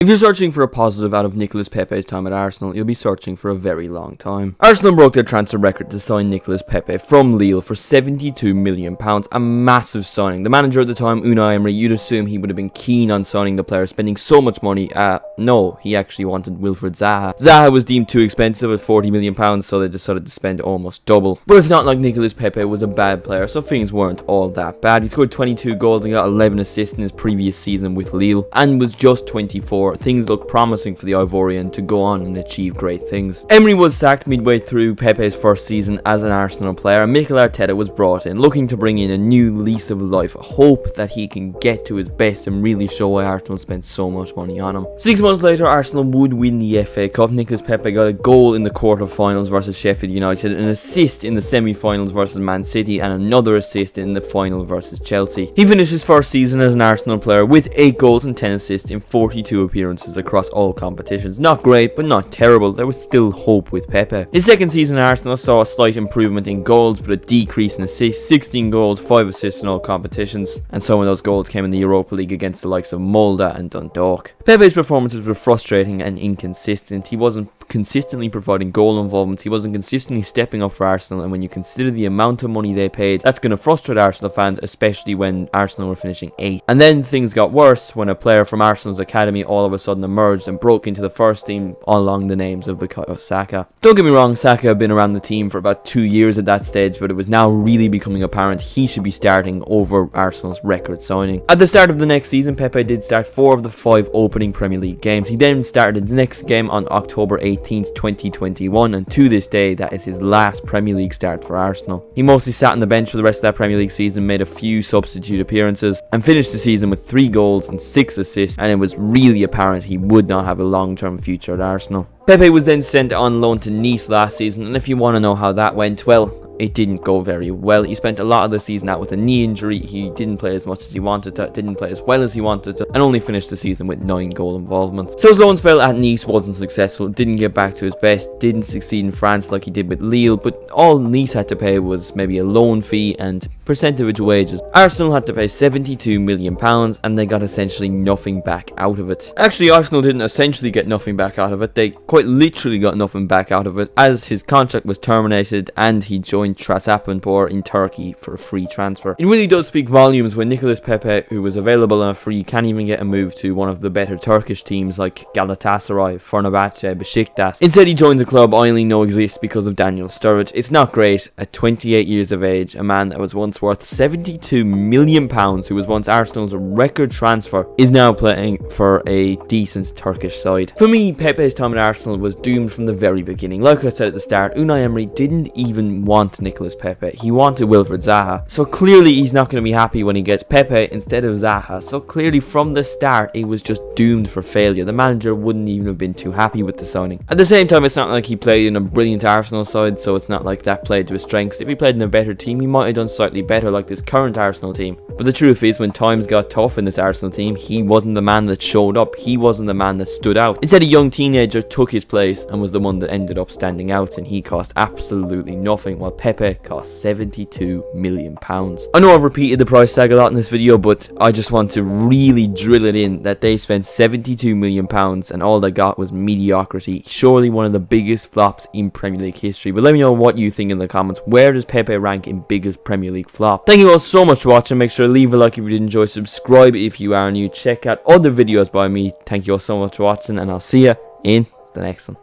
If you're searching for a positive out of Nicolas Pépé's time at Arsenal, you'll be searching for a very long time. Arsenal broke their transfer record to sign Nicolas Pépé from Lille for £72 million, a massive signing. The manager at the time, Unai Emery, you'd assume he would have been keen on signing the player, spending so much money. No, he actually wanted Wilfried Zaha. Zaha was deemed too expensive at £40 million, so they decided to spend almost double. But it's not like Nicolas Pépé was a bad player, so things weren't all that bad. He scored 22 goals and got 11 assists in his previous season with Lille, and was just 24. Things looked promising for the Ivorian to go on and achieve great things. Emery was sacked midway through Pepe's first season as an Arsenal player, and Mikel Arteta was brought in, looking to bring in a new lease of life, a hope that he can get to his best and really show why Arsenal spent so much money on him. 6 months later, Arsenal would win the FA Cup. Nicolas Pépé got a goal in the quarter-finals versus Sheffield United, an assist in the semi-finals versus Man City, and another assist in the final versus Chelsea. He finished his first season as an Arsenal player with 8 goals and 10 assists in 42 appearances across all competitions. Not great, but not terrible. There was still hope with Pepe. His second season at Arsenal saw a slight improvement in goals, but a decrease in assists. 16 goals, 5 assists in all competitions, and some of those goals came in the Europa League against the likes of Molde and Dundalk. Pepe's performances were frustrating and inconsistent. He wasn't consistently providing goal involvements, he wasn't consistently stepping up for Arsenal, and when you consider the amount of money they paid, that's going to frustrate Arsenal fans, especially when Arsenal were finishing 8th. And then things got worse when a player from Arsenal's academy all of a sudden emerged and broke into the first team along the names of Bukayo Saka. Don't get me wrong, Saka had been around the team for about 2 years at that stage, but it was now really becoming apparent he should be starting over Arsenal's record signing. At the start of the next season, Pepe did start 4 of the 5 opening Premier League games. He then started the next game on October 18th, 2021, and to this day that is his last Premier League start for Arsenal. He mostly sat on the bench for the rest of that Premier League season, made a few substitute appearances, and finished the season with 3 goals and 6 assists, and it was really apparent he would not have a long-term future at Arsenal. Pepe was then sent on loan to Nice last season, and if you want to know how that went, well, it didn't go very well. He spent a lot of the season out with a knee injury. He didn't play as much as he wanted to, didn't play as well as he wanted to, and only finished the season with 9 goal involvements. So his loan spell at Nice wasn't successful, didn't get back to his best, didn't succeed in France like he did with Lille, but all Nice had to pay was maybe a loan fee and percentage wages. Arsenal had to pay £72 million, and they got essentially nothing back out of it. Actually, Arsenal didn't essentially get nothing back out of it, they quite literally got nothing back out of it, as his contract was terminated and he joined Trabzonspor in Turkey for a free transfer. It really does speak volumes when Nicolas Pépé, who was available on a free, can't even get a move to one of the better Turkish teams like Galatasaray, Fenerbahce, Besiktas. Instead, he joins a club I only know exists because of Daniel Sturridge. It's not great. At 28 years of age, a man that was once worth £72 million, who was once Arsenal's record transfer, is now playing for a decent Turkish side. For me, Pepe's time at Arsenal was doomed from the very beginning. Like I said at the start, Unai Emery didn't even want Nicolas Pépé. He wanted Wilfried Zaha. So clearly he's not going to be happy when he gets Pépé instead of Zaha. So clearly from the start it was just doomed for failure. The manager wouldn't even have been too happy with the signing. At the same time, it's not like he played in a brilliant Arsenal side, so it's not like that played to his strengths. If he played in a better team, he might have done slightly better like this current Arsenal team. But the truth is, when times got tough in this Arsenal team, he wasn't the man that showed up. He wasn't the man that stood out. Instead, a young teenager took his place and was the one that ended up standing out, and he cost absolutely nothing, while Pepe cost £72 million. I know I've repeated the price tag a lot in this video, but I just want to really drill it in that they spent £72 million and all they got was mediocrity. Surely one of the biggest flops in Premier League history. But let me know what you think in the comments. Where does Pepe rank in biggest Premier League flop? Thank you all so much for watching. Make sure to leave a like if you did enjoy, subscribe if you are new, check out other videos by me. Thank you all so much for watching, and I'll see you in the next one.